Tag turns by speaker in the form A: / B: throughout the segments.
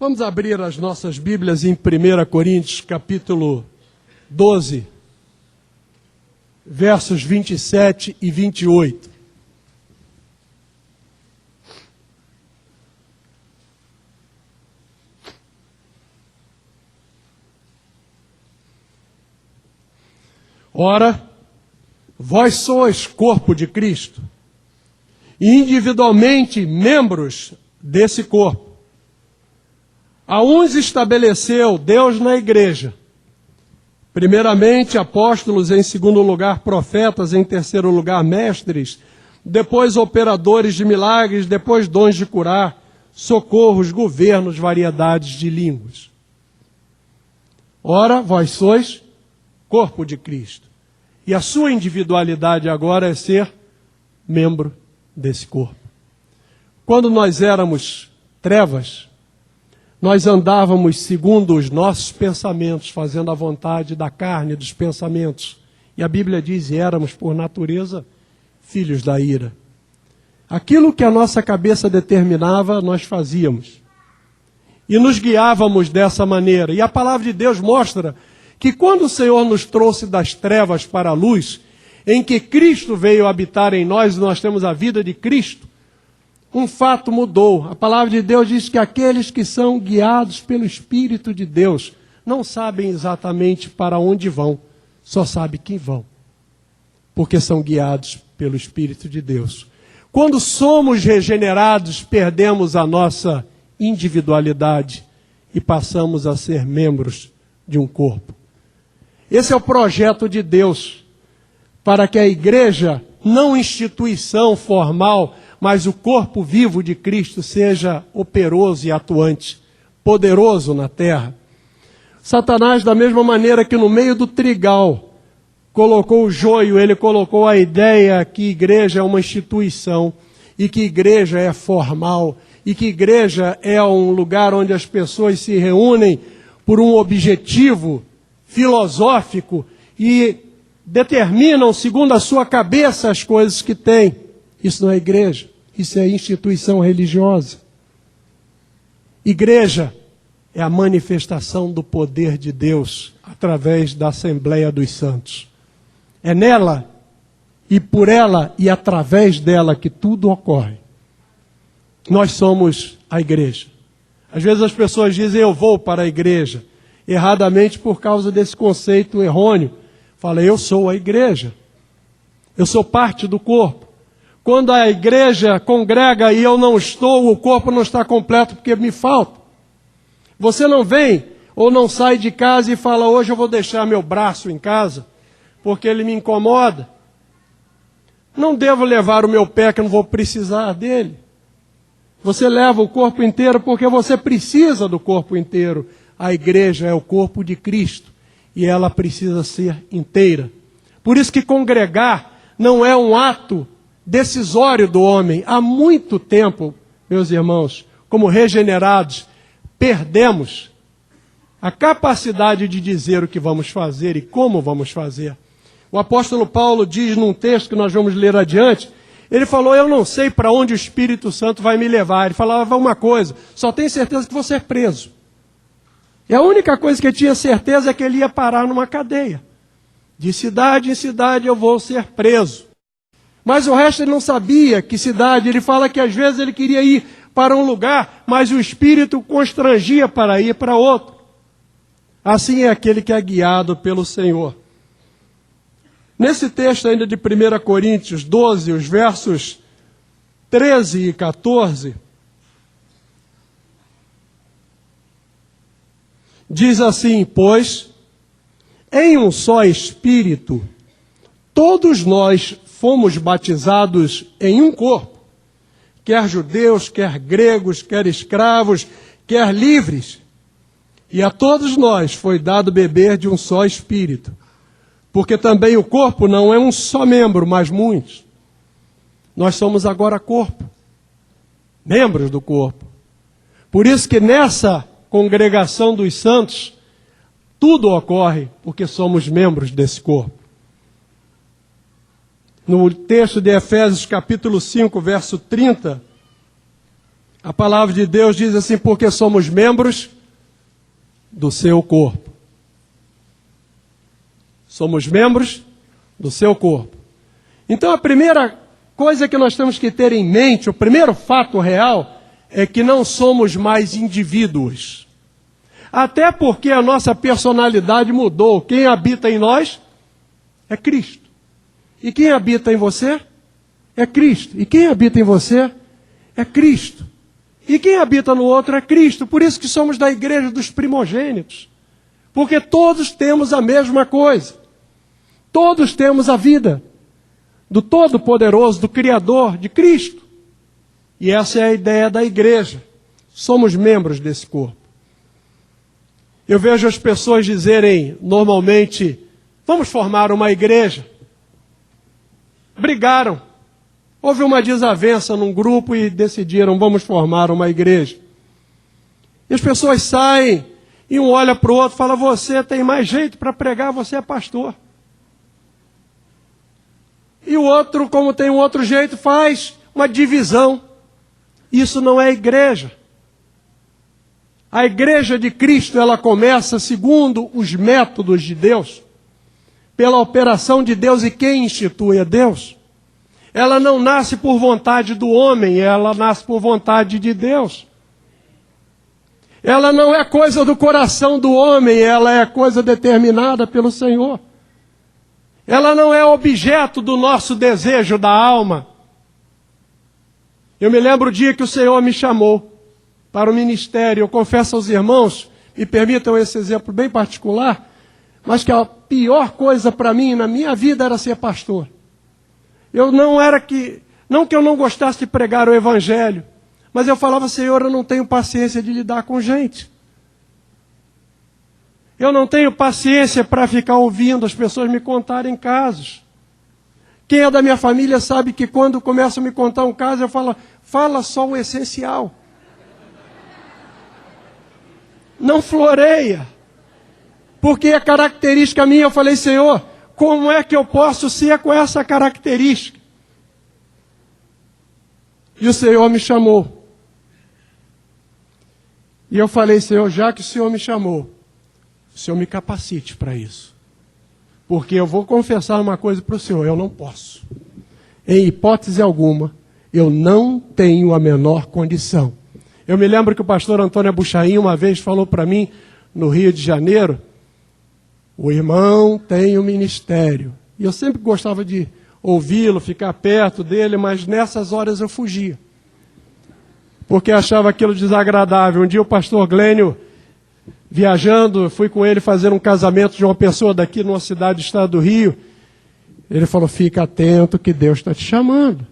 A: Vamos abrir as nossas Bíblias em 1 Coríntios, capítulo 12, versos 27 e 28. Ora, vós sois corpo de Cristo, e individualmente membros desse corpo. A uns estabeleceu Deus na igreja, primeiramente apóstolos, em segundo lugar profetas, em terceiro lugar mestres, depois operadores de milagres, depois dons de curar, socorros, governos, variedades de línguas. Ora, vós sois corpo de Cristo. E a sua individualidade agora é ser membro desse corpo. Quando nós éramos trevas, nós andávamos segundo os nossos pensamentos, fazendo a vontade da carne, dos pensamentos. E a Bíblia diz, éramos por natureza filhos da ira. Aquilo que a nossa cabeça determinava, nós fazíamos. E nos guiávamos dessa maneira. E a palavra de Deus mostra que quando o Senhor nos trouxe das trevas para a luz, em que Cristo veio habitar em nós, nós temos a vida de Cristo, um fato mudou. A palavra de Deus diz que aqueles que são guiados pelo Espírito de Deus não sabem exatamente para onde vão, só sabem que vão, porque são guiados pelo Espírito de Deus. Quando somos regenerados, perdemos a nossa individualidade e passamos a ser membros de um corpo. Esse é o projeto de Deus, para que a igreja, não instituição formal, mas o corpo vivo de Cristo seja operoso e atuante, poderoso na terra. Satanás, da mesma maneira que no meio do trigal colocou o joio, ele colocou a ideia que igreja é uma instituição, e que igreja é formal, e que igreja é um lugar onde as pessoas se reúnem por um objetivo filosófico e determinam, segundo a sua cabeça, as coisas que têm. Isso não é igreja, isso é instituição religiosa. Igreja é a manifestação do poder de Deus através da Assembleia dos Santos. É nela, e por ela, e através dela que tudo ocorre. Nós somos a igreja. Às vezes as pessoas dizem, eu vou para a igreja, erradamente por causa desse conceito errôneo. Fala, eu sou a igreja. Eu sou parte do corpo. Quando a igreja congrega e eu não estou, o corpo não está completo porque me falta. Você não vem ou não sai de casa e fala, hoje eu vou deixar meu braço em casa, porque ele me incomoda. Não devo levar o meu pé, que eu não vou precisar dele. Você leva o corpo inteiro porque você precisa do corpo inteiro. A igreja é o corpo de Cristo e ela precisa ser inteira. Por isso que congregar não é um ato decisório do homem. Há muito tempo, meus irmãos, como regenerados, perdemos a capacidade de dizer o que vamos fazer e como vamos fazer. O apóstolo Paulo diz num texto que nós vamos ler adiante, ele falou, eu não sei para onde o Espírito Santo vai me levar. Ele falava uma coisa, só tenho certeza que vou ser preso. E a única coisa que ele tinha certeza é que ele ia parar numa cadeia. De cidade em cidade eu vou ser preso. Mas o resto ele não sabia que cidade. Ele fala que às vezes ele queria ir para um lugar, mas o Espírito o constrangia para ir para outro. Assim é aquele que é guiado pelo Senhor. Nesse texto ainda de 1 Coríntios 12, os versos 13 e 14, diz assim, pois, em um só Espírito, todos nós fomos batizados em um corpo, quer judeus, quer gregos, quer escravos, quer livres, e a todos nós foi dado beber de um só Espírito, porque também o corpo não é um só membro, mas muitos. Nós somos agora corpo, membros do corpo. Por isso que nessa congregação dos santos, tudo ocorre porque somos membros desse corpo. No texto de Efésios capítulo 5, verso 30, A palavra de Deus diz assim, porque somos membros do seu corpo. Somos membros do seu corpo. Então a primeira coisa que nós temos que ter em mente, o primeiro fato real, é que não somos mais indivíduos. Até porque a nossa personalidade mudou. Quem habita em nós é Cristo. E quem habita em você é Cristo. E quem habita em você é Cristo. E quem habita no outro é Cristo. Por isso que somos da igreja dos primogênitos. Porque todos temos a mesma coisa. Todos temos a vida do Todo-Poderoso, do Criador, de Cristo. E essa é a ideia da igreja. Somos membros desse corpo. Eu vejo as pessoas dizerem, normalmente, vamos formar uma igreja. Brigaram. Houve uma desavença num grupo e decidiram, vamos formar uma igreja. E as pessoas saem, e um olha para o outro e fala, você tem mais jeito para pregar, você é pastor. E o outro, como tem um outro jeito, faz uma divisão. Isso não é igreja. A igreja de Cristo, ela começa segundo os métodos de Deus, pela operação de Deus, e quem institui é Deus. Ela não nasce por vontade do homem, ela nasce por vontade de Deus. Ela não é coisa do coração do homem, ela é coisa determinada pelo Senhor. Ela não é objeto do nosso desejo da alma. Eu me lembro o dia que o Senhor me chamou para o ministério. Eu confesso aos irmãos, me permitam esse exemplo bem particular, mas que a pior coisa para mim, na minha vida, era ser pastor. Não que eu não gostasse de pregar o evangelho, mas eu falava, Senhor, eu não tenho paciência de lidar com gente. Eu não tenho paciência para ficar ouvindo as pessoas me contarem casos. Quem é da minha família sabe que quando começam a me contar um caso, eu falo, fala só o essencial. Não floreia. Porque é característica minha. Eu falei, Senhor, como é que eu posso ser com essa característica? E o Senhor me chamou. E eu falei, Senhor, já que o Senhor me chamou, o Senhor me capacite para isso. Porque eu vou confessar uma coisa para o Senhor, eu não posso. Em hipótese alguma, eu não tenho a menor condição. Eu me lembro que o pastor Antônio Abuchaim uma vez falou para mim, no Rio de Janeiro, o irmão tem um ministério. E eu sempre gostava de ouvi-lo, ficar perto dele, mas nessas horas eu fugia. Porque achava aquilo desagradável. Um dia o pastor Glênio, viajando, fui com ele fazer um casamento de uma pessoa daqui numa cidade do estado do Rio. Ele falou, fica atento que Deus está te chamando.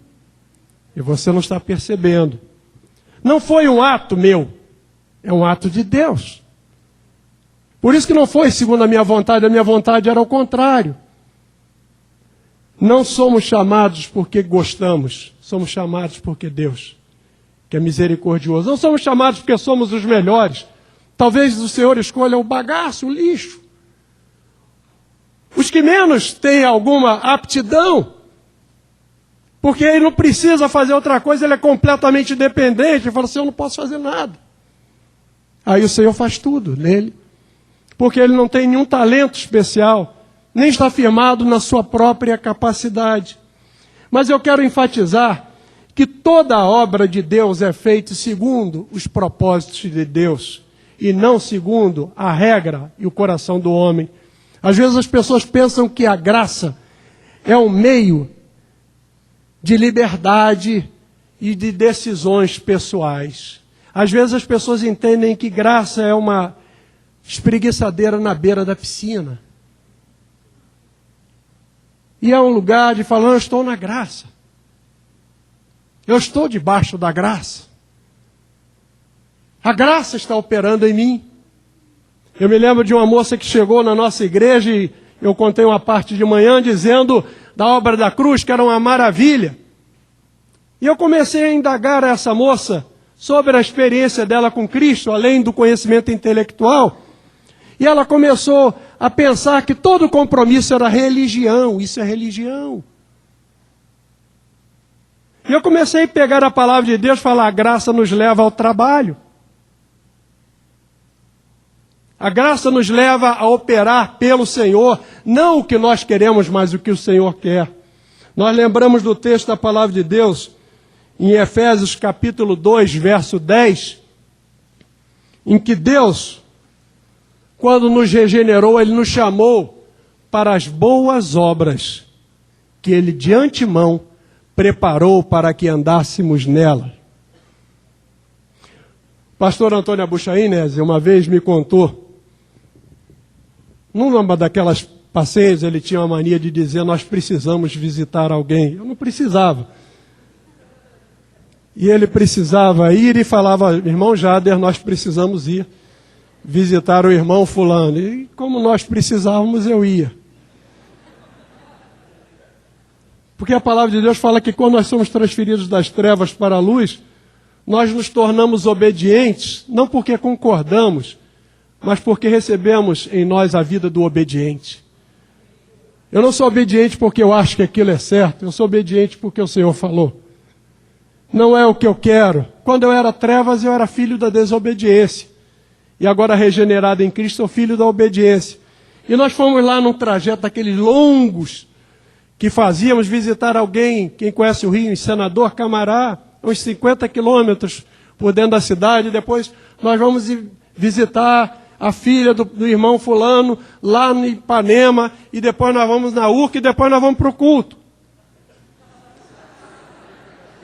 A: E você não está percebendo. Não foi um ato meu, é um ato de Deus. Por isso que não foi segundo a minha vontade era o contrário. Não somos chamados porque gostamos, somos chamados porque Deus, que é misericordioso. Não somos chamados porque somos os melhores. Talvez o Senhor escolha o bagaço, o lixo. Os que menos têm alguma aptidão, porque ele não precisa fazer outra coisa, ele é completamente dependente. Ele fala assim, eu não posso fazer nada. Aí o Senhor faz tudo nele, porque ele não tem nenhum talento especial, nem está firmado na sua própria capacidade. Mas eu quero enfatizar que toda a obra de Deus é feita segundo os propósitos de Deus, e não segundo a regra e o coração do homem. Às vezes as pessoas pensam que a graça é um meio de liberdade e de decisões pessoais. Às vezes as pessoas entendem que graça é uma espreguiçadeira na beira da piscina. E é um lugar de falar, eu estou na graça. Eu estou debaixo da graça. A graça está operando em mim. Eu me lembro de uma moça que chegou na nossa igreja e eu contei uma parte de manhã dizendo da obra da cruz, que era uma maravilha. E eu comecei a indagar a essa moça sobre a experiência dela com Cristo, além do conhecimento intelectual. E ela começou a pensar que todo compromisso era religião. Isso é religião. E eu comecei a pegar a palavra de Deus e falar, a graça nos leva ao trabalho. A graça nos leva a operar pelo Senhor, não o que nós queremos, mas o que o Senhor quer. Nós lembramos do texto da palavra de Deus, em Efésios capítulo 2, verso 10, em que Deus, quando nos regenerou, Ele nos chamou para as boas obras que Ele de antemão preparou para que andássemos nela. O pastor Antônio Abuchainese uma vez me contou, numa daquelas passeios, ele tinha uma mania de dizer, nós precisamos visitar alguém. Eu não precisava. E ele precisava ir e falava, irmão Jader, nós precisamos ir visitar o irmão fulano. E como nós precisávamos, eu ia. Porque a palavra de Deus fala que quando nós somos transferidos das trevas para a luz, nós nos tornamos obedientes, não porque concordamos, mas porque recebemos em nós a vida do obediente. Eu não sou obediente porque eu acho que aquilo é certo, eu sou obediente porque o Senhor falou. Não é o que eu quero. Quando eu era trevas, eu era filho da desobediência. E agora regenerado em Cristo, sou filho da obediência. E nós fomos lá num trajeto daqueles longos, que fazíamos visitar alguém, quem conhece o Rio, em Senador Camará, uns 50 quilômetros por dentro da cidade. Depois nós vamos visitar a filha do irmão fulano, lá em Ipanema, e depois nós vamos na URC, e depois nós vamos para o culto.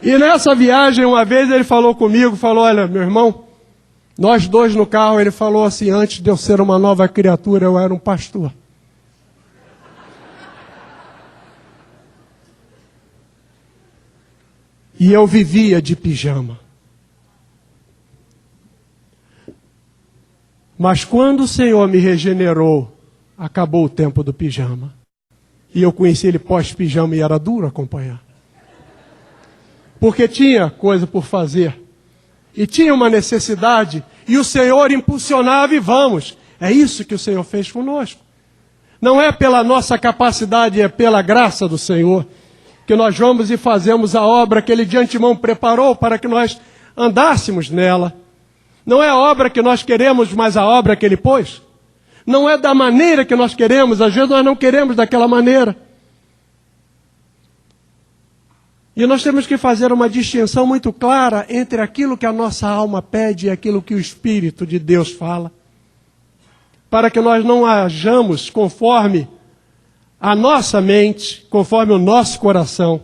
A: E nessa viagem, uma vez ele falou comigo, falou, olha, meu irmão, nós dois no carro, ele falou assim, antes de eu ser uma nova criatura, eu era um pastor. E eu vivia de pijama. Mas quando o Senhor me regenerou, acabou o tempo do pijama. E eu conheci ele pós-pijama e era duro acompanhar. Porque tinha coisa por fazer. E tinha uma necessidade. E o Senhor impulsionava e vamos. É isso que o Senhor fez conosco. Não é pela nossa capacidade, é pela graça do Senhor que nós vamos e fazemos a obra que Ele de antemão preparou para que nós andássemos nela. Não é a obra que nós queremos, mas a obra que Ele pôs. Não é da maneira que nós queremos, às vezes nós não queremos daquela maneira. E nós temos que fazer uma distinção muito clara entre aquilo que a nossa alma pede e aquilo que o Espírito de Deus fala. Para que nós não hajamos conforme a nossa mente, conforme o nosso coração.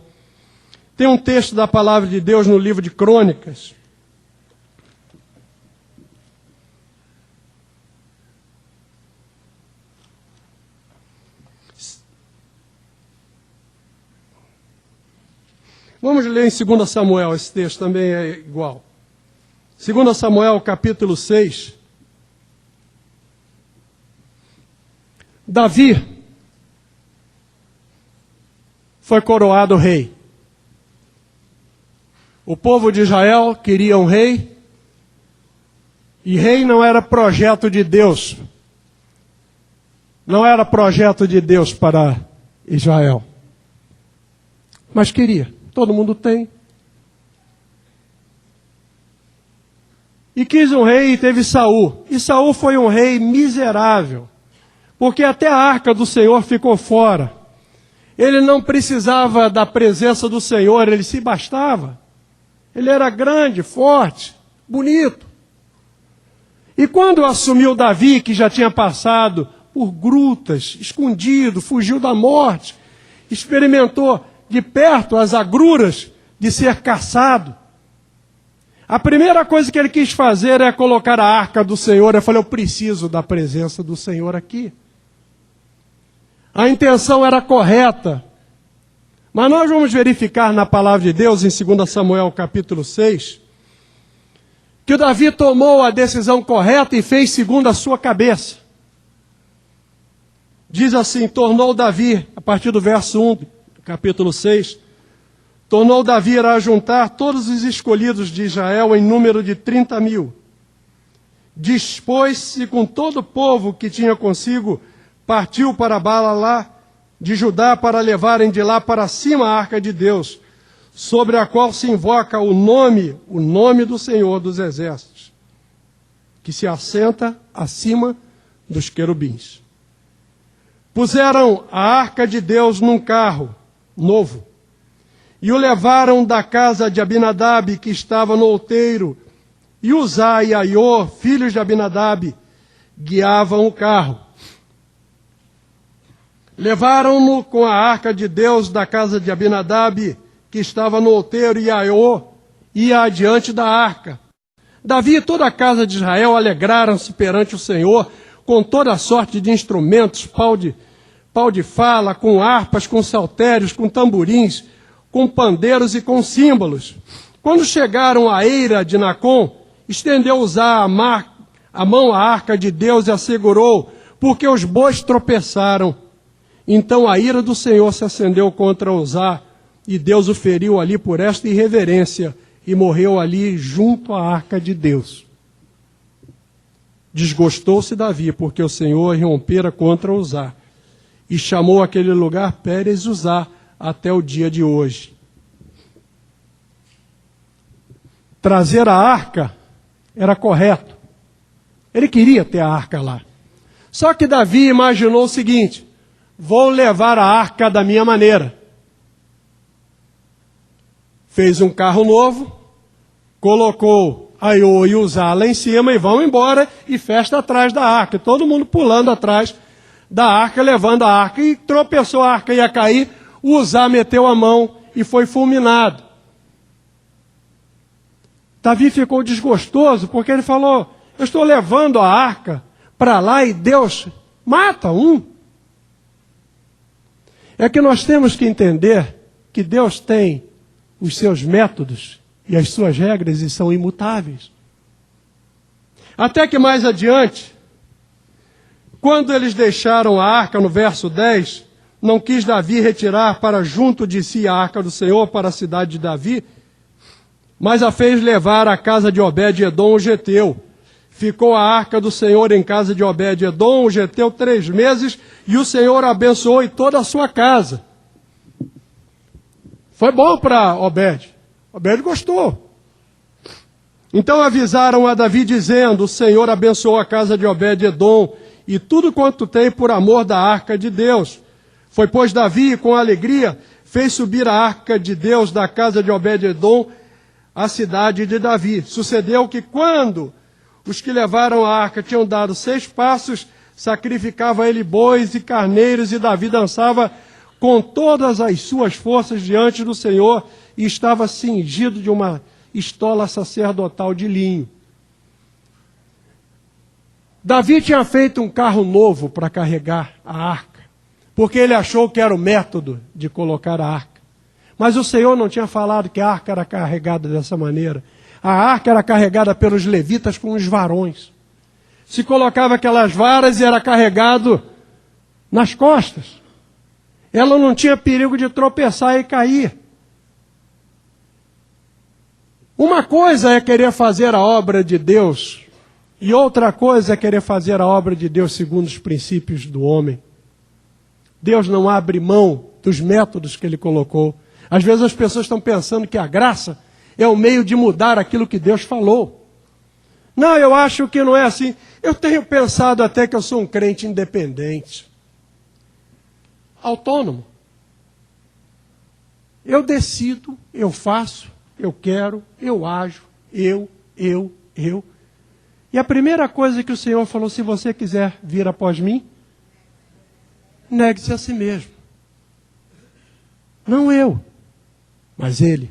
A: Tem um texto da palavra de Deus no livro de Crônicas. Vamos ler em 2 Samuel, esse texto também é igual. 2 Samuel, capítulo 6. Davi foi coroado rei. O povo de Israel queria um rei, e rei não era projeto de Deus. Não era projeto de Deus para Israel. Mas queria. Todo mundo tem. E quis um rei e teve Saul. E Saul foi um rei miserável. Porque até a arca do Senhor ficou fora. Ele não precisava da presença do Senhor, ele se bastava. Ele era grande, forte, bonito. E quando assumiu Davi, que já tinha passado por grutas, escondido, fugiu da morte, experimentou de perto as agruras de ser caçado, a primeira coisa que ele quis fazer é colocar a arca do Senhor. Eu falei, eu preciso da presença do Senhor aqui. A intenção era correta. Mas nós vamos verificar na palavra de Deus, em 2 Samuel capítulo 6, que o Davi tomou a decisão correta e fez segundo a sua cabeça. Diz assim, tornou Davi, a partir do verso 1, capítulo 6, tornou Davi a juntar todos os escolhidos de Israel em número de 30.000. Dispôs-se com todo o povo que tinha consigo, partiu para Baalá de Judá para levarem de lá para cima a arca de Deus. sobre a qual se invoca o nome do Senhor dos Exércitos, que se assenta acima dos querubins. Puseram a arca de Deus num carro novo e o levaram da casa de Abinadab, que estava no outeiro, e Uzá e Aiô, filhos de Abinadab, guiavam o carro. Levaram-no com a arca de Deus da casa de Abinadab, que estava no outeiro, e Aiô ia adiante da arca. Davi e toda a casa de Israel alegraram-se perante o Senhor com toda a sorte de instrumentos, pau de fala, com harpas, com saltérios, com tamborins, com pandeiros e com símbolos. Quando chegaram à eira de Nacon, estendeu Uzá a mão à arca de Deus e a segurou, porque os bois tropeçaram. Então a ira do Senhor se acendeu contra Uzá, e Deus o feriu ali por esta irreverência, e morreu ali junto à arca de Deus. Desgostou-se Davi, porque o Senhor irrompera contra Uzá, e chamou aquele lugar Pérez Uzá até o dia de hoje. Trazer a arca era correto. Ele queria ter a arca lá. Só que Davi imaginou o seguinte: vou levar a arca da minha maneira. Fez um carro novo, colocou Aiô e Uzá lá em cima e vão embora, e festa atrás da arca. E todo mundo pulando atrás da arca, levando a arca. E tropeçou, a arca ia cair, Uzá meteu a mão e foi fulminado. Davi ficou desgostoso, porque ele falou: eu estou levando a arca para lá e Deus mata um. É que nós temos que entender que Deus tem os seus métodos e as suas regras, e são imutáveis. Até que mais adiante, quando eles deixaram a arca, no verso 10, não quis Davi retirar para junto de si a arca do Senhor para a cidade de Davi, mas a fez levar à casa de Obed-edom o geteu. Ficou a arca do Senhor em casa de Obed-edom o geteu 3 meses, e o Senhor abençoou em toda a sua casa. Foi bom para Obed. Obed gostou. Então avisaram a Davi, dizendo: o Senhor abençoou a casa de Obed-edom e tudo quanto tem por amor da arca de Deus. Foi, pois, Davi, com alegria, fez subir a arca de Deus da casa de Obed-edom à cidade de Davi. Sucedeu que, quando os que levaram a arca tinham dado 6 passos, sacrificava ele bois e carneiros, e Davi dançava com todas as suas forças diante do Senhor, e estava cingido de uma estola sacerdotal de linho. Davi tinha feito um carro novo para carregar a arca, porque ele achou que era o método de colocar a arca. Mas o Senhor não tinha falado que a arca era carregada dessa maneira. A arca era carregada pelos levitas com os varões. Se colocava aquelas varas e era carregado nas costas. Ela não tinha perigo de tropeçar e cair. Uma coisa é querer fazer a obra de Deus, e outra coisa é querer fazer a obra de Deus segundo os princípios do homem. Deus não abre mão dos métodos que Ele colocou. Às vezes as pessoas estão pensando que a graça é o meio de mudar aquilo que Deus falou. Não, eu acho que não é assim. Eu tenho pensado até que eu sou um crente independente. Autônomo. Eu decido, eu faço, eu quero, eu ajo, eu. E a primeira coisa que o Senhor falou: se você quiser vir após mim, negue-se a si mesmo. Não eu, mas Ele.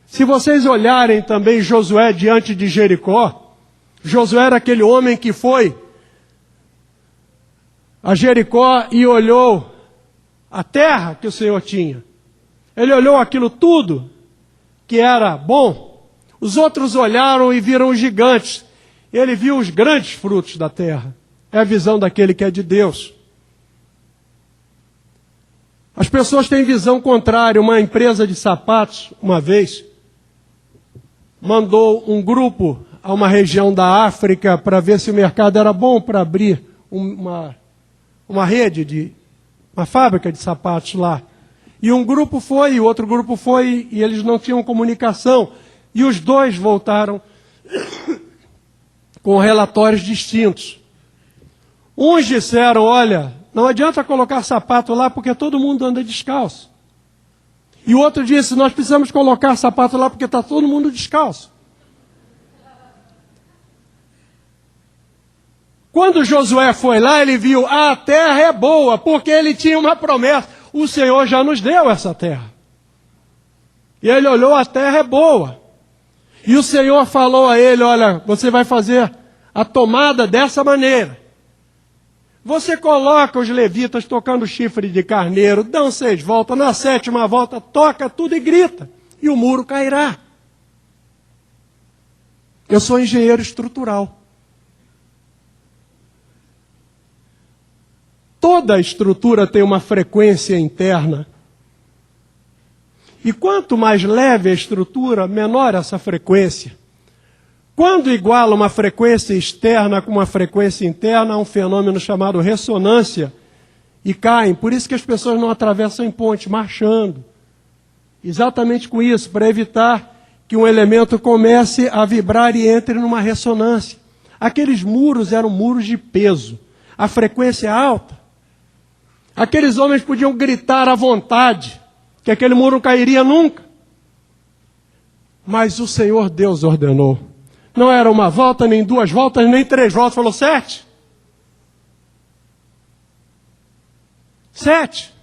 A: Se vocês olharem também Josué diante de Jericó, Josué era aquele homem que foi a Jericó e olhou a terra que o Senhor tinha. Ele olhou aquilo tudo que era bom. Os outros olharam e viram os gigantes. Ele viu os grandes frutos da terra. É a visão daquele que é de Deus. As pessoas têm visão contrária. Uma empresa de sapatos, uma vez, mandou um grupo a uma região da África para ver se o mercado era bom para abrir uma rede, uma fábrica de sapatos lá. E um grupo foi, e o outro grupo foi, e eles não tinham comunicação. E os dois voltaram com relatórios distintos. Uns disseram, olha, não adianta colocar sapato lá porque todo mundo anda descalço. E o outro disse, nós precisamos colocar sapato lá porque está todo mundo descalço. Quando Josué foi lá, ele viu, a terra é boa, porque ele tinha uma promessa. O Senhor já nos deu essa terra. E ele olhou, a terra é boa. E o Senhor falou a ele, olha, você vai fazer a tomada dessa maneira. Você coloca os levitas tocando chifre de carneiro, dão 6 voltas, na 7ª volta toca tudo e grita. E o muro cairá. Eu sou engenheiro estrutural. Toda estrutura tem uma frequência interna. E quanto mais leve a estrutura, menor essa frequência. Quando iguala uma frequência externa com uma frequência interna, há um fenômeno chamado ressonância e caem. Por isso que as pessoas não atravessam em ponte, marchando. Exatamente com isso, para evitar que um elemento comece a vibrar e entre numa ressonância. Aqueles muros eram muros de peso. A frequência é alta. Aqueles homens podiam gritar à vontade, que aquele muro não cairia nunca. Mas o Senhor Deus ordenou. Não era 1 volta, nem 2 voltas, nem 3 voltas. Falou 7. 7.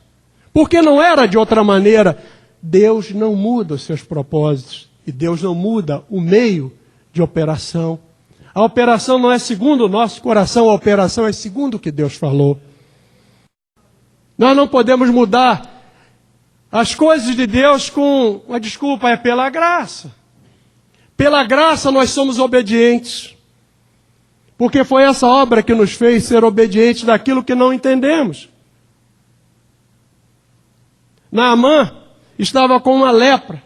A: Porque não era de outra maneira. Deus não muda os seus propósitos. E Deus não muda o meio de operação. A operação não é segundo o nosso coração, a operação é segundo o que Deus falou. Nós não podemos mudar as coisas de Deus com a desculpa, é pela graça. Pela graça nós somos obedientes. Porque foi essa obra que nos fez ser obedientes daquilo que não entendemos. Naamã estava com uma lepra.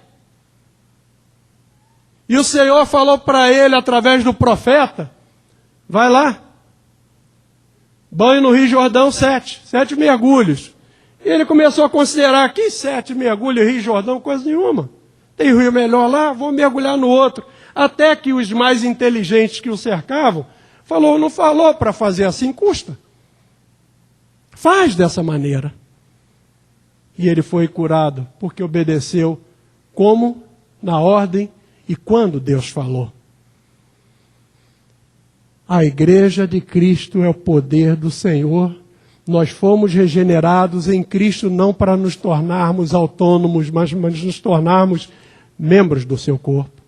A: E o Senhor falou para ele através do profeta, vai lá. Banho no Rio Jordão 7 mergulhos. E ele começou a considerar que 7 mergulhos Rio Jordão, coisa nenhuma. Tem rio melhor lá, vou mergulhar no outro. Até que os mais inteligentes que o cercavam, não falou para fazer assim, custa. Faz dessa maneira. E ele foi curado, porque obedeceu como, na ordem e quando Deus falou. A igreja de Cristo é o poder do Senhor. Nós fomos regenerados em Cristo não para nos tornarmos autônomos, mas nos tornarmos membros do seu corpo.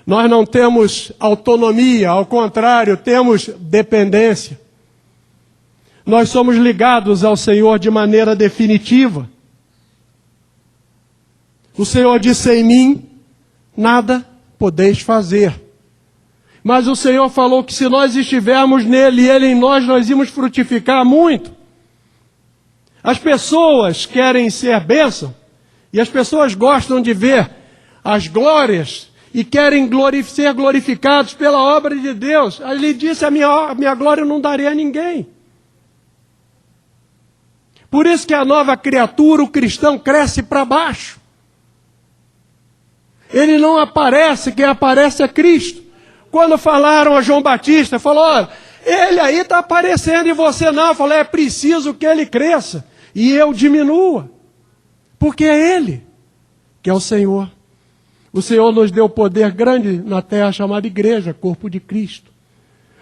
A: Nós não temos autonomia, ao contrário, temos dependência. Nós somos ligados ao Senhor de maneira definitiva. O Senhor disse em mim, nada podeis fazer. Mas o Senhor falou que se nós estivermos nele e ele em nós, nós íamos frutificar muito. As pessoas querem ser bênção e as pessoas gostam de ver as glórias e querem ser glorificados pela obra de Deus. Ele disse, a minha glória eu não darei a ninguém. Por isso que a nova criatura, o cristão, cresce para baixo. Ele não aparece, quem aparece é Cristo. Quando falaram a João Batista, falou, olha, ele aí está aparecendo e você não. Falou, é preciso que ele cresça e eu diminua. Porque é ele que é o Senhor. O Senhor nos deu poder grande na terra chamada igreja, corpo de Cristo.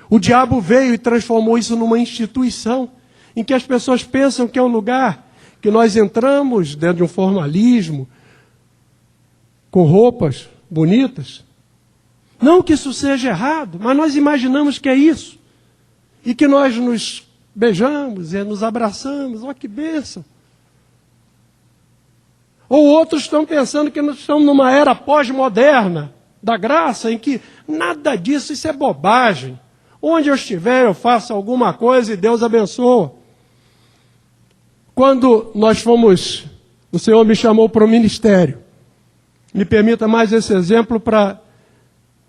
A: O diabo veio e transformou isso numa instituição, em que as pessoas pensam que é um lugar que nós entramos dentro de um formalismo, com roupas bonitas. Não que isso seja errado, mas nós imaginamos que é isso. E que nós nos beijamos e nos abraçamos. Olha que bênção. Ou outros estão pensando que nós estamos numa era pós-moderna da graça, em que nada disso, isso é bobagem. Onde eu estiver, eu faço alguma coisa e Deus abençoa. Quando nós fomos, o Senhor me chamou para o ministério. Me permita mais esse exemplo para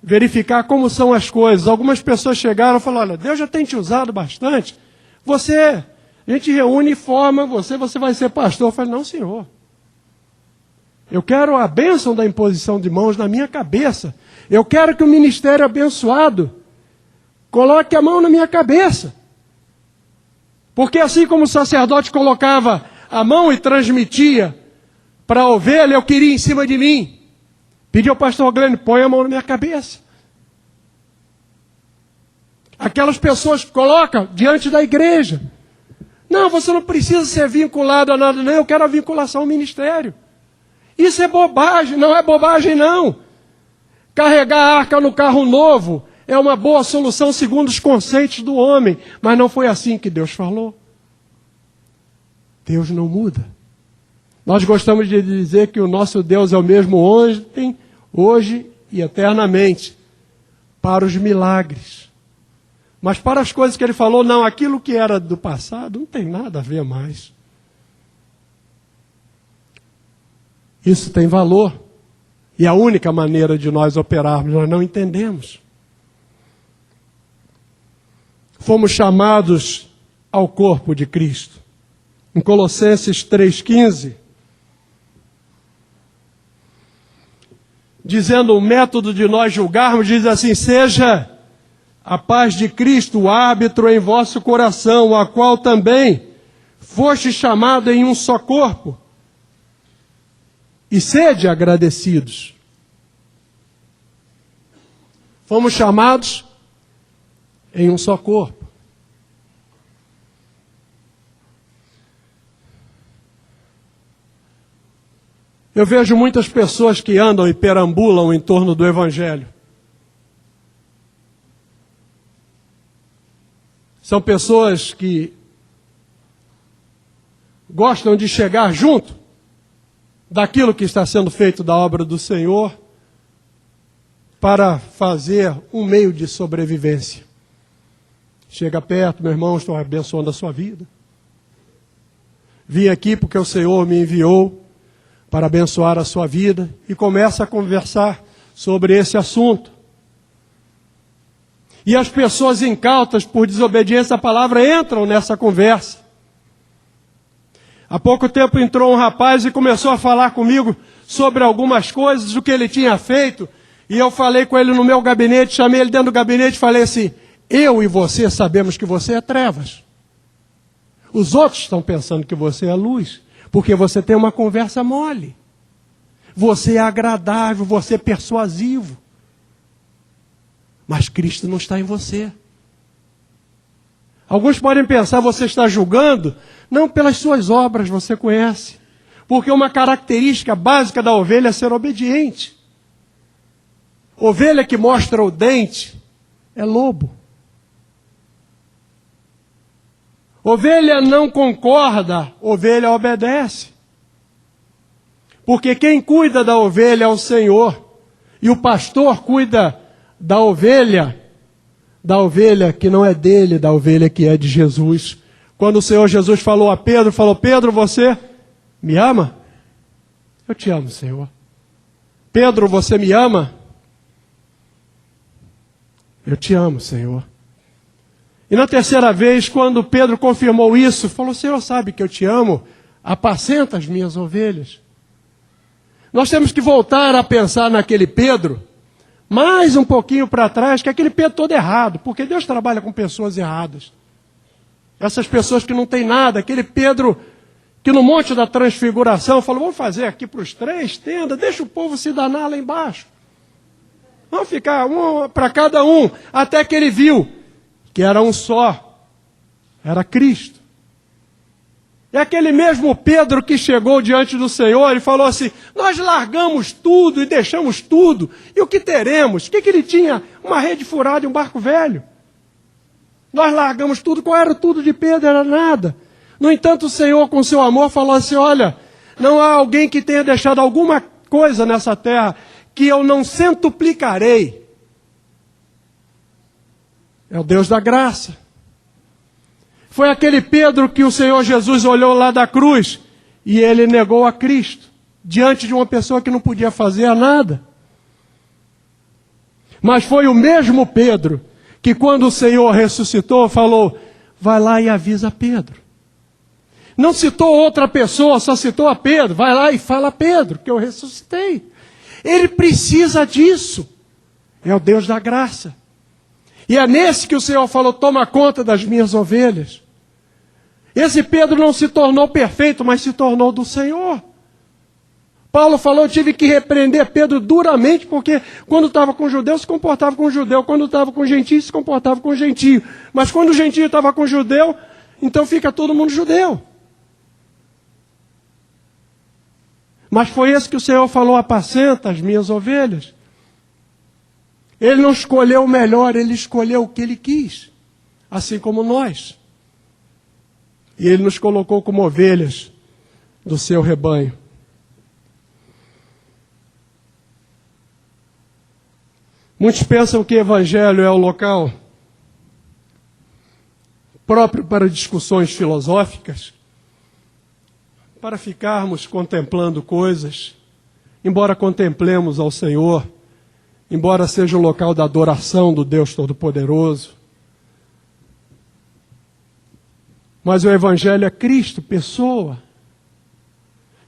A: verificar como são as coisas. Algumas pessoas chegaram e falaram, olha, Deus já tem te usado bastante. Você A gente reúne e forma você vai ser pastor. Eu falei, não, senhor. Eu quero a bênção da imposição de mãos na minha cabeça. Eu quero que o ministério abençoado coloque a mão na minha cabeça. Porque assim como o sacerdote colocava a mão e transmitia para a ovelha, eu queria em cima de mim. Pedi ao pastor Glenn, põe a mão na minha cabeça. Aquelas pessoas que colocam diante da igreja. Não, você não precisa ser vinculado a nada, não. Eu quero a vinculação ao ministério. Isso é bobagem, não é bobagem, não. Carregar a arca no carro novo é uma boa solução segundo os conceitos do homem. Mas não foi assim que Deus falou. Deus não muda. Nós gostamos de dizer que o nosso Deus é o mesmo ontem, hoje e eternamente. Para os milagres. Mas para as coisas que ele falou, não, aquilo que era do passado não tem nada a ver mais. Isso tem valor. E a única maneira de nós operarmos, nós não entendemos. Fomos chamados ao corpo de Cristo. Em Colossenses 3,15, dizendo o método de nós julgarmos, diz assim, seja a paz de Cristo o árbitro em vosso coração, a qual também foste chamado em um só corpo, e sede agradecidos. Fomos chamados em um só corpo. Eu vejo muitas pessoas que andam e perambulam em torno do Evangelho. São pessoas que gostam de chegar junto daquilo que está sendo feito da obra do Senhor para fazer um meio de sobrevivência. Chega perto, meu irmão, estou abençoando a sua vida. Vim aqui porque o Senhor me enviou para abençoar a sua vida e começa a conversar sobre esse assunto. E as pessoas incautas por desobediência à palavra entram nessa conversa. Há pouco tempo entrou um rapaz e começou a falar comigo sobre algumas coisas, o que ele tinha feito. E eu falei com ele no meu gabinete, chamei ele dentro do gabinete e falei assim, eu e você sabemos que você é trevas. Os outros estão pensando que você é luz, porque você tem uma conversa mole. Você é agradável, você é persuasivo. Mas Cristo não está em você. Alguns podem pensar, você está julgando? Não, pelas suas obras você conhece. Porque uma característica básica da ovelha é ser obediente. Ovelha que mostra o dente é lobo. Ovelha não concorda, ovelha obedece. Porque quem cuida da ovelha é o Senhor. E o pastor cuida da ovelha que não é dele, da ovelha que é de Jesus. Quando o Senhor Jesus falou a Pedro, Pedro, você me ama? Eu te amo, Senhor. Pedro, você me ama? Eu te amo, Senhor. E na terceira vez, quando Pedro confirmou isso, falou, Senhor sabe que eu te amo, apacenta as minhas ovelhas. Nós temos que voltar a pensar naquele Pedro, mais um pouquinho para trás, que aquele Pedro todo errado, porque Deus trabalha com pessoas erradas. Essas pessoas que não têm nada, aquele Pedro que no Monte da Transfiguração falou, vamos fazer aqui para os 3 tendas, deixa o povo se danar lá embaixo. Vamos ficar um para cada um, até que ele viu que era um só, era Cristo. É aquele mesmo Pedro que chegou diante do Senhor e falou assim, nós largamos tudo e deixamos tudo, e o que teremos? O que ele tinha? Uma rede furada e um barco velho. Nós largamos tudo, qual era tudo de Pedro? Era nada. No entanto, o Senhor, com seu amor, falou assim, olha, não há alguém que tenha deixado alguma coisa nessa terra que eu não centuplicarei. É o Deus da graça. Foi aquele Pedro que o Senhor Jesus olhou lá da cruz e ele negou a Cristo, diante de uma pessoa que não podia fazer nada. Mas foi o mesmo Pedro que quando o Senhor ressuscitou falou, vai lá e avisa Pedro. Não citou outra pessoa, só citou a Pedro. Vai lá e fala a Pedro, que eu ressuscitei. Ele precisa disso. É o Deus da graça. E é nesse que o Senhor falou, toma conta das minhas ovelhas. Esse Pedro não se tornou perfeito, mas se tornou do Senhor. Paulo falou, eu tive que repreender Pedro duramente, porque quando estava com judeu, se comportava com judeu. Quando estava com gentio, se comportava com gentio. Mas quando o gentio estava com judeu, então fica todo mundo judeu. Mas foi esse que o Senhor falou, apacenta as minhas ovelhas. Ele não escolheu o melhor, ele escolheu o que ele quis. Assim como nós. E ele nos colocou como ovelhas do seu rebanho. Muitos pensam que o Evangelho é o local próprio para discussões filosóficas, para ficarmos contemplando coisas, embora contemplemos ao Senhor, embora seja o local da adoração do Deus Todo-Poderoso. Mas o Evangelho é Cristo, pessoa.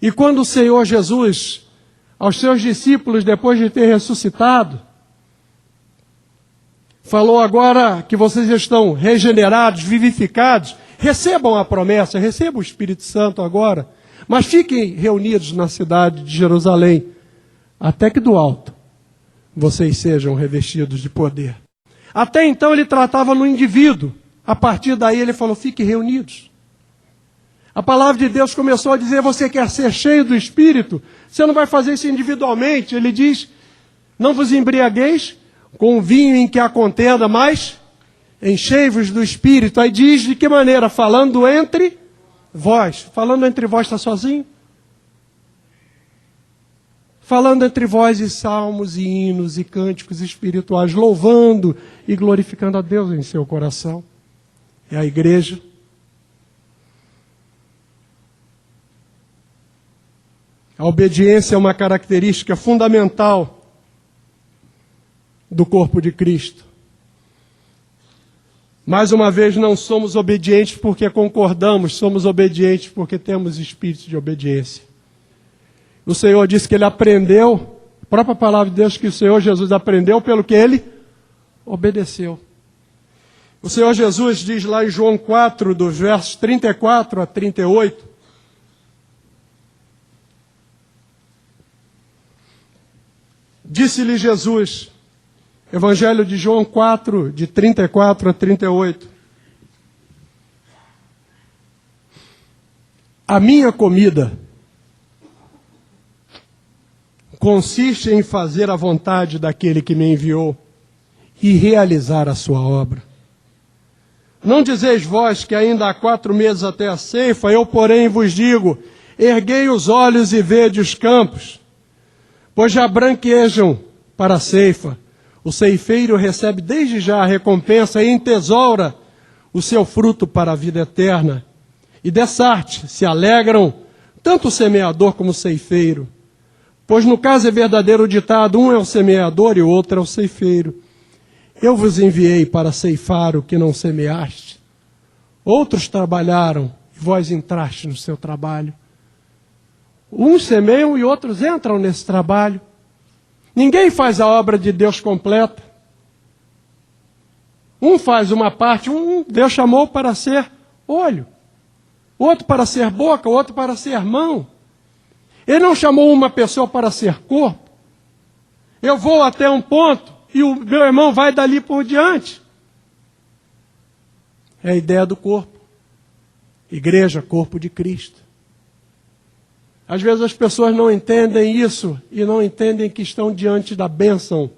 A: E quando o Senhor Jesus, aos seus discípulos, depois de ter ressuscitado, falou agora que vocês estão regenerados, vivificados, recebam a promessa, recebam o Espírito Santo agora, mas fiquem reunidos na cidade de Jerusalém, até que do alto vocês sejam revestidos de poder. Até então ele tratava no indivíduo, a partir daí ele falou, fiquem reunidos. A palavra de Deus começou a dizer, você quer ser cheio do Espírito? Você não vai fazer isso individualmente. Ele diz, não vos embriagueis com o vinho em que há contenda, mas enchei-vos do Espírito. Aí diz de que maneira? Falando entre vós. Falando entre vós, está sozinho? Falando entre vós em salmos e hinos e cânticos espirituais, louvando e glorificando a Deus em seu coração. É a igreja. A obediência é uma característica fundamental do corpo de Cristo. Mais uma vez, não somos obedientes porque concordamos, somos obedientes porque temos espírito de obediência. O Senhor disse que ele aprendeu, a própria palavra de Deus, que o Senhor Jesus aprendeu pelo que ele obedeceu. O Senhor Jesus diz lá em João 4, dos versos 34 a 38, disse-lhe Jesus, Evangelho de João 4, de 34 a 38. A minha comida consiste em fazer a vontade daquele que me enviou e realizar a sua obra. Não dizeis vós que ainda há 4 meses até a ceifa, eu porém vos digo, erguei os olhos e vede os campos, pois já branquejam para a ceifa. O ceifeiro recebe desde já a recompensa e entesoura o seu fruto para a vida eterna. E dessa arte se alegram tanto o semeador como o ceifeiro. Pois no caso é verdadeiro o ditado, um é o semeador e o outro é o ceifeiro. Eu vos enviei para ceifar o que não semeaste. Outros trabalharam e vós entraste no seu trabalho. Uns semeiam e outros entram nesse trabalho. Ninguém faz a obra de Deus completa. Um faz uma parte, Deus chamou para ser olho, outro para ser boca, outro para ser mão. Ele não chamou uma pessoa para ser corpo. Eu vou até um ponto e o meu irmão vai dali por diante. É a ideia do corpo. Igreja, corpo de Cristo. Às vezes as pessoas não entendem isso e não entendem que estão diante da bênção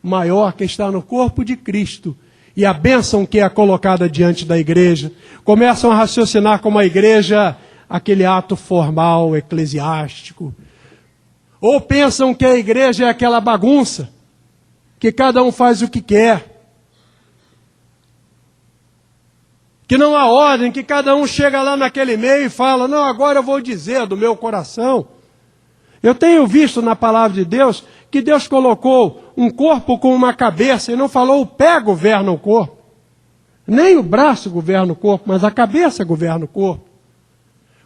A: maior que está no corpo de Cristo e a bênção que é colocada diante da igreja. Começam a raciocinar como a igreja, aquele ato formal, eclesiástico. Ou pensam que a igreja é aquela bagunça, que cada um faz o que quer. Que não há ordem, que cada um chega lá naquele meio e fala, não, agora eu vou dizer do meu coração. Eu tenho visto na palavra de Deus que Deus colocou um corpo com uma cabeça e não falou o pé governa o corpo. Nem o braço governa o corpo, mas a cabeça governa o corpo.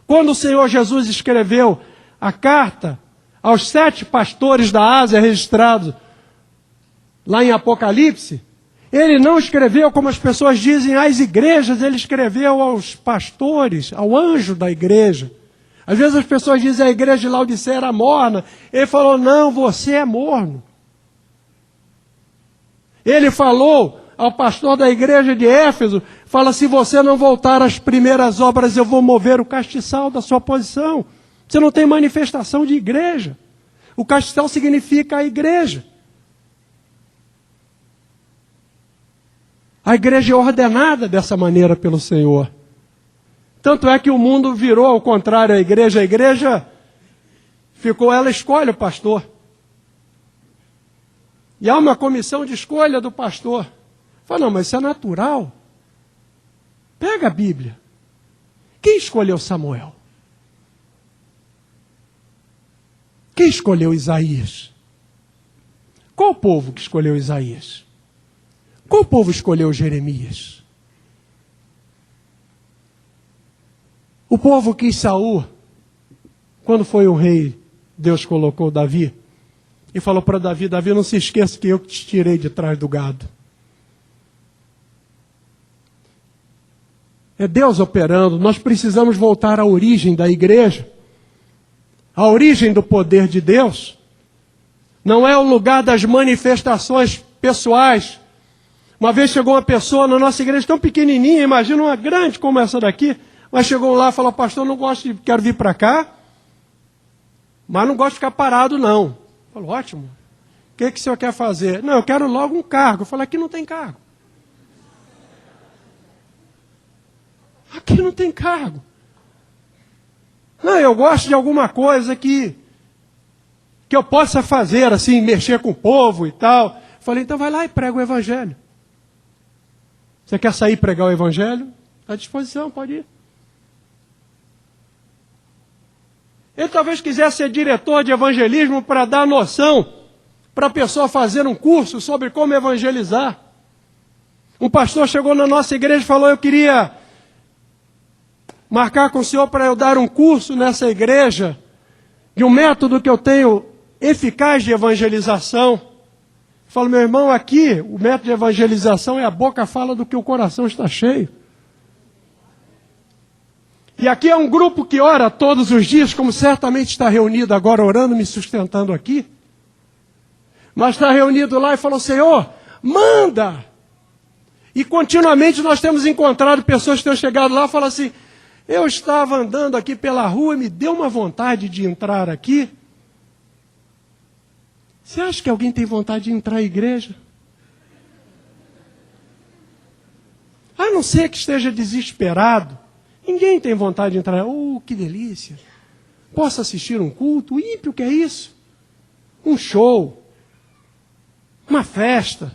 A: Quando o Senhor Jesus escreveu a carta aos 7 pastores da Ásia registrados lá em Apocalipse, ele não escreveu, como as pessoas dizem, às igrejas, ele escreveu aos pastores, ao anjo da igreja. Às vezes as pessoas dizem a igreja de Laodiceia era morna. Ele falou, não, você é morno. Ele falou ao pastor da igreja de Éfeso, fala, se você não voltar às primeiras obras, eu vou mover o castiçal da sua posição. Você não tem manifestação de igreja. O castiçal significa a igreja. A igreja é ordenada dessa maneira pelo Senhor. Tanto é que o mundo virou ao contrário à igreja. A igreja ficou, ela escolhe o pastor. E há uma comissão de escolha do pastor. Fala, não, mas isso é natural. Pega a Bíblia. Quem escolheu Samuel? Quem escolheu Isaías? Qual o povo que escolheu Isaías? Qual povo escolheu Jeremias? O povo quis Saul. Quando foi o rei, Deus colocou Davi e falou para Davi, Davi, não se esqueça que eu te tirei de trás do gado. É Deus operando. Nós precisamos voltar à origem da igreja. A origem do poder de Deus não é o lugar das manifestações pessoais. Uma vez chegou uma pessoa na nossa igreja tão pequenininha, imagina uma grande como essa daqui, mas chegou lá e falou, pastor, não gosto de, quero vir para cá, mas não gosto de ficar parado não. Falou, ótimo. O que o senhor quer fazer? Não, eu quero logo um cargo. Eu falei, aqui não tem cargo. Aqui não tem cargo. Não, eu gosto de alguma coisa que eu possa fazer, assim, mexer com o povo e tal. Eu falei, então vai lá e prega o evangelho. Você quer sair e pregar o evangelho? Está à disposição, pode ir. Ele talvez quisesse ser diretor de evangelismo para dar noção para a pessoa fazer um curso sobre como evangelizar. Um pastor chegou na nossa igreja e falou, eu queria marcar com o senhor para eu dar um curso nessa igreja de um método que eu tenho eficaz de evangelização. Eu falo, meu irmão, aqui o método de evangelização é a boca fala do que o coração está cheio. E aqui é um grupo que ora todos os dias, como certamente está reunido agora orando, me sustentando aqui. Mas está reunido lá e falou, Senhor, manda! E continuamente nós temos encontrado pessoas que têm chegado lá e falam assim, eu estava andando aqui pela rua e me deu uma vontade de entrar aqui. Você acha que alguém tem vontade de entrar à igreja? A não ser que esteja desesperado. Ninguém tem vontade de entrar. Oh, que delícia. Posso assistir um culto? Ímpio, o que é isso? Um show. Uma festa.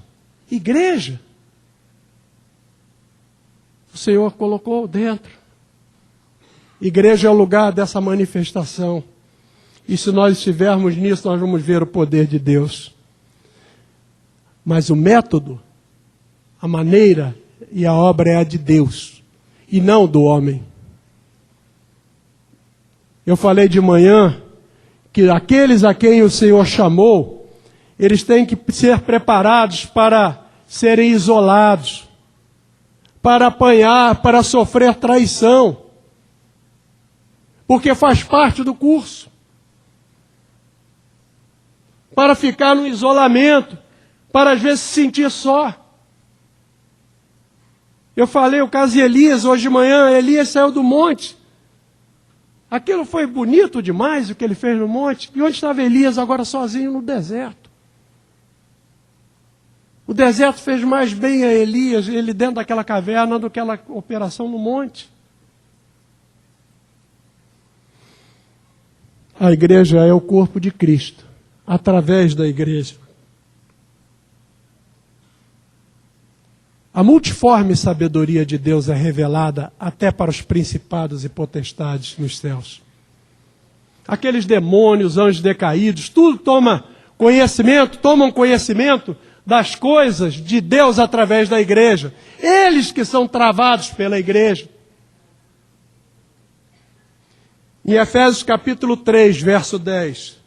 A: Igreja. O Senhor colocou dentro. Igreja é o lugar dessa manifestação. E se nós estivermos nisso, nós vamos ver o poder de Deus. Mas o método, a maneira e a obra é a de Deus, e não do homem. Eu falei de manhã que aqueles a quem o Senhor chamou, eles têm que ser preparados para serem isolados, para apanhar, para sofrer traição, porque faz parte do curso. Para ficar no isolamento, para às vezes se sentir só. Eu falei o caso de Elias hoje de manhã, Elias saiu do monte. Aquilo foi bonito demais o que ele fez no monte. E onde estava Elias agora sozinho no deserto? O deserto fez mais bem a Elias, ele dentro daquela caverna, do que aquela operação no monte. A igreja é o corpo de Cristo. Através da igreja. A multiforme sabedoria de Deus é revelada até para os principados e potestades nos céus. Aqueles demônios, anjos decaídos, tudo tomam conhecimento das coisas de Deus através da igreja. Eles que são travados pela igreja. Em Efésios capítulo 3, verso 10.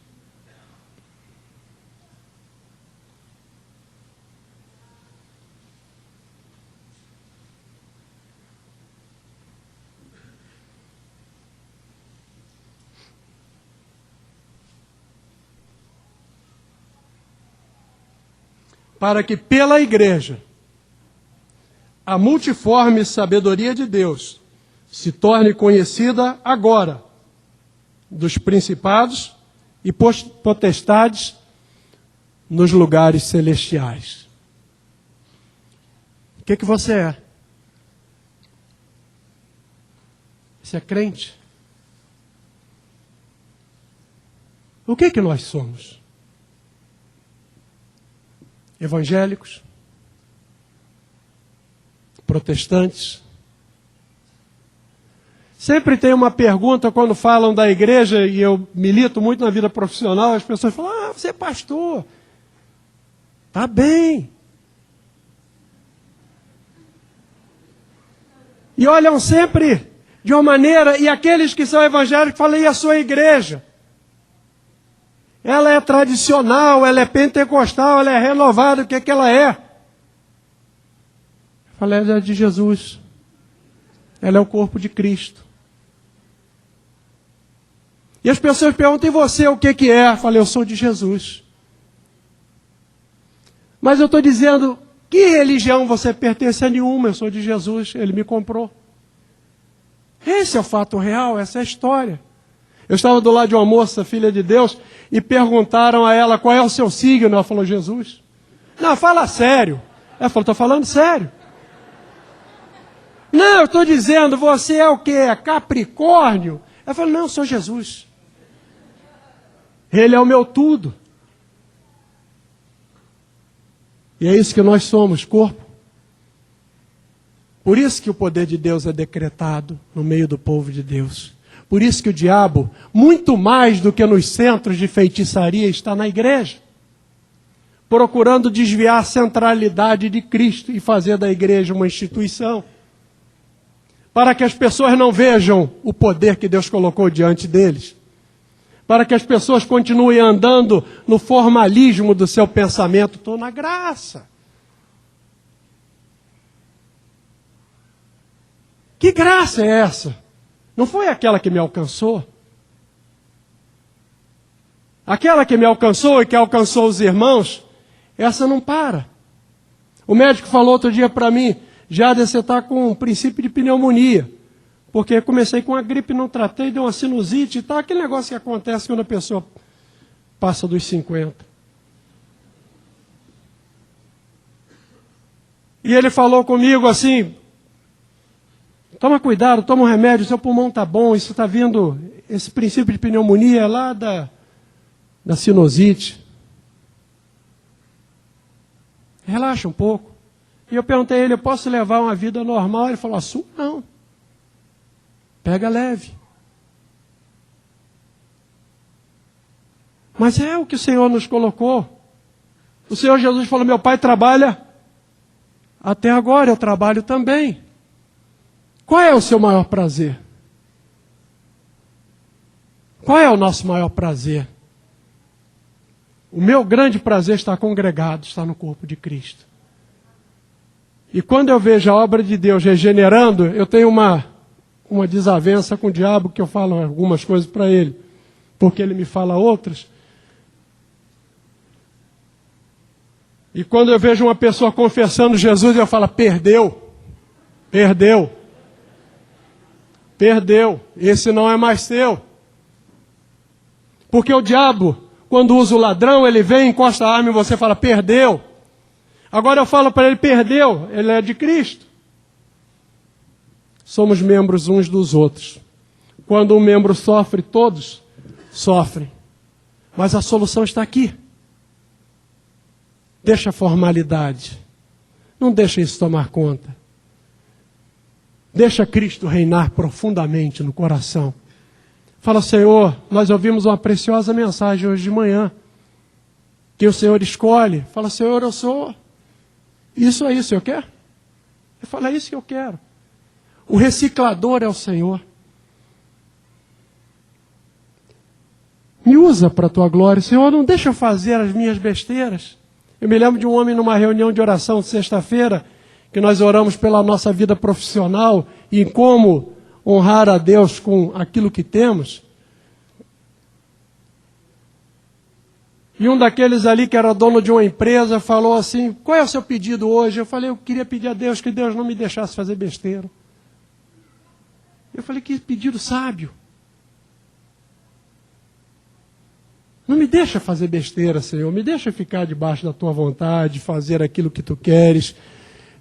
A: Para que pela igreja a multiforme sabedoria de Deus se torne conhecida agora dos principados e potestades nos lugares celestiais. O que você é? Você é crente? O que nós somos? Evangélicos? Protestantes? Sempre tem uma pergunta quando falam da igreja, e eu milito muito na vida profissional, as pessoas falam, você é pastor. Tá bem. E olham sempre de uma maneira, e aqueles que são evangélicos falam, e a sua igreja? Ela é tradicional, ela é pentecostal, ela é renovada, o que ela é? Eu falei, ela é de Jesus. Ela é o corpo de Cristo. E as pessoas perguntam, e você o que é? Eu falei, eu sou de Jesus. Mas eu estou dizendo, que religião você pertence a nenhuma? Eu sou de Jesus, Ele me comprou. Esse é o fato real, essa é a história. Eu estava do lado de uma moça, filha de Deus, e perguntaram a ela, qual é o seu signo? Ela falou, Jesus. Não, fala sério. Ela falou, estou falando sério. Não, eu estou dizendo, você é o quê? É Capricórnio? Ela falou, não, eu sou Jesus. Ele é o meu tudo. E é isso que nós somos, corpo. Por isso que o poder de Deus é decretado no meio do povo de Deus. Por isso que o diabo, muito mais do que nos centros de feitiçaria, está na igreja, procurando desviar a centralidade de Cristo e fazer da igreja uma instituição, para que as pessoas não vejam o poder que Deus colocou diante deles, para que as pessoas continuem andando no formalismo do seu pensamento. Estou na graça. Que graça é essa? Não foi aquela que me alcançou? Aquela que me alcançou e que alcançou os irmãos, essa não para. O médico falou outro dia para mim, Jade, você está com um princípio de pneumonia. Porque comecei com a gripe, não tratei, deu uma sinusite e tal, aquele negócio que acontece quando a pessoa passa dos 50. E ele falou comigo assim, toma cuidado, toma um remédio, seu pulmão está bom, isso está vindo, esse princípio de pneumonia é lá da sinusite. Relaxa um pouco. E eu perguntei a ele, eu posso levar uma vida normal? Ele falou, a sua não. Pega leve. Mas é o que o Senhor nos colocou. O Senhor Jesus falou, meu pai trabalha até agora, eu trabalho também. Qual é o seu maior prazer? Qual é o nosso maior prazer? O meu grande prazer está congregado, está no corpo de Cristo. E quando eu vejo a obra de Deus regenerando, eu tenho uma desavença com o diabo, que eu falo algumas coisas para ele, porque ele me fala outras. E quando eu vejo uma pessoa confessando Jesus, eu falo, perdeu, perdeu, perdeu, esse não é mais seu. Porque o diabo, quando usa o ladrão, ele vem, encosta a arma e você fala, perdeu. Agora eu falo para ele, perdeu, ele é de Cristo. Somos membros uns dos outros. Quando um membro sofre, todos sofrem. Mas a solução está aqui. Deixa a formalidade. Não deixa isso tomar conta. Deixa Cristo reinar profundamente no coração. Fala, Senhor, nós ouvimos uma preciosa mensagem hoje de manhã. Que o Senhor escolhe. Fala, Senhor, eu sou. Isso é isso, Senhor quer? Eu falo, é isso que eu quero. O reciclador é o Senhor. usa para a tua glória. Senhor, não deixa eu fazer as minhas besteiras. Eu me lembro de um homem numa reunião de oração de sexta-feira, que nós oramos pela nossa vida profissional e em como honrar a Deus com aquilo que temos. E um daqueles ali que era dono de uma empresa falou assim, qual é o seu pedido hoje? Eu falei, eu queria pedir a Deus que Deus não me deixasse fazer besteira. Eu falei, que pedido sábio. Não me deixa fazer besteira, Senhor. Me deixa ficar debaixo da tua vontade, fazer aquilo que tu queres.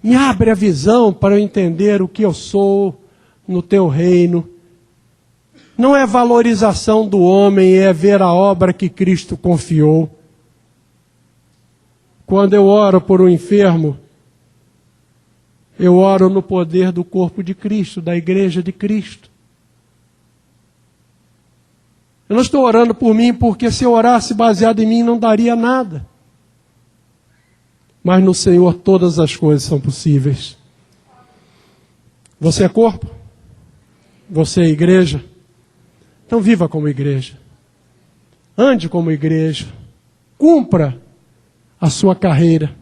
A: Me abre a visão para eu entender o que eu sou no teu reino. Não é valorização do homem, é ver a obra que Cristo confiou. Quando eu oro por um enfermo, eu oro no poder do corpo de Cristo, da igreja de Cristo. Eu não estou orando por mim, porque se eu orasse baseado em mim não daria nada. Mas no Senhor todas as coisas são possíveis. Você é corpo? Você é igreja? Então viva como igreja. Ande como igreja. Cumpra a sua carreira.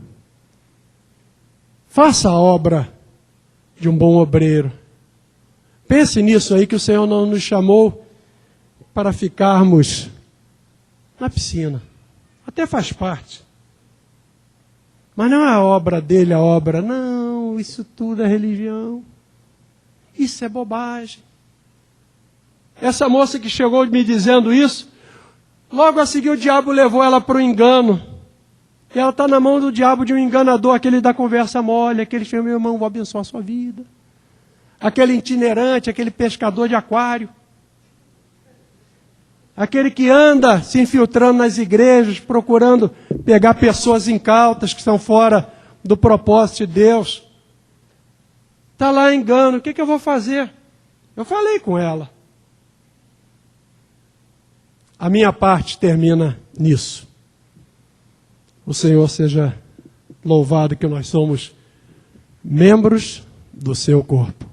A: Faça a obra de um bom obreiro. Pense nisso aí, que o Senhor não nos chamou para ficarmos na piscina. Até faz parte. Mas não é a obra dele, a obra. Não, isso tudo é religião. Isso é bobagem. Essa moça que chegou me dizendo isso, logo a seguir o diabo levou ela para o engano. E ela está na mão do diabo, de um enganador, aquele da conversa mole, aquele que chama, meu irmão, vou abençoar a sua vida. Aquele itinerante, aquele pescador de aquário. Aquele que anda se infiltrando nas igrejas, procurando pegar pessoas incautas que estão fora do propósito de Deus. Está lá engano, o que eu vou fazer? Eu falei com ela. A minha parte termina nisso. O Senhor seja louvado, que nós somos membros do seu corpo.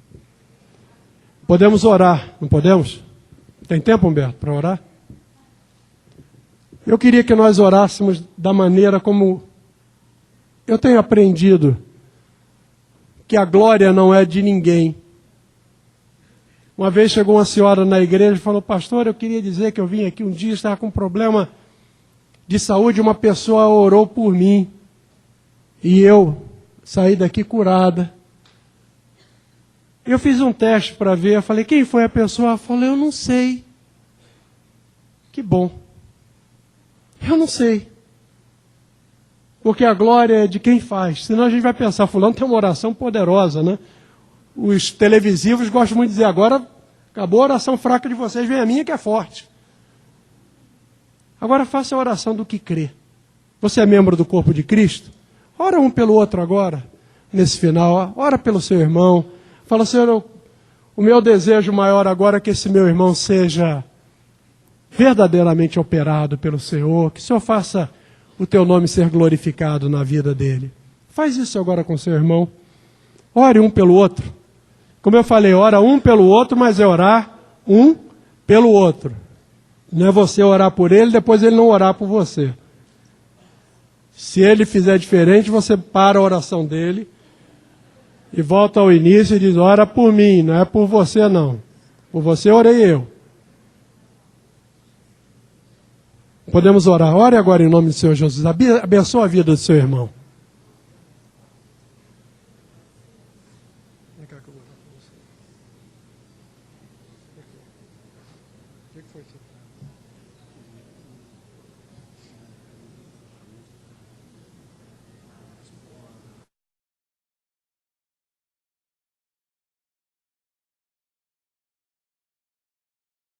A: Podemos orar, não podemos? Tem tempo, Humberto, para orar? Eu queria que nós orássemos da maneira como eu tenho aprendido, que a glória não é de ninguém. Uma vez chegou uma senhora na igreja e falou, pastor, eu queria dizer que eu vim aqui um dia, estava com um problema de saúde, uma pessoa orou por mim e eu saí daqui curada. Eu fiz um teste para ver, eu falei, quem foi a pessoa? Ela falou, eu não sei. Que bom. Eu não sei. Porque a glória é de quem faz. Senão a gente vai pensar, fulano tem uma oração poderosa, né? Os televisivos gostam muito de dizer, agora acabou a oração fraca de vocês, vem a minha que é forte. Agora faça a oração do que crê. Você é membro do corpo de Cristo? Ora um pelo outro agora, nesse final. Ora pelo seu irmão. Fala, Senhor, o meu desejo maior agora é que esse meu irmão seja verdadeiramente operado pelo Senhor. Que o Senhor faça o teu nome ser glorificado na vida dele. Faz isso agora com seu irmão. Ore um pelo outro. Como eu falei, ora um pelo outro, mas é orar um pelo outro. Não é você orar por ele, depois ele não orar por você. Se ele fizer diferente, você para a oração dele e volta ao início e diz, ora por mim, não é por você não. Por você orei eu. Podemos orar. Ore agora em nome do Senhor Jesus. Abençoa a vida do seu irmão. Vem cá que eu vou orar com você. O que foi isso?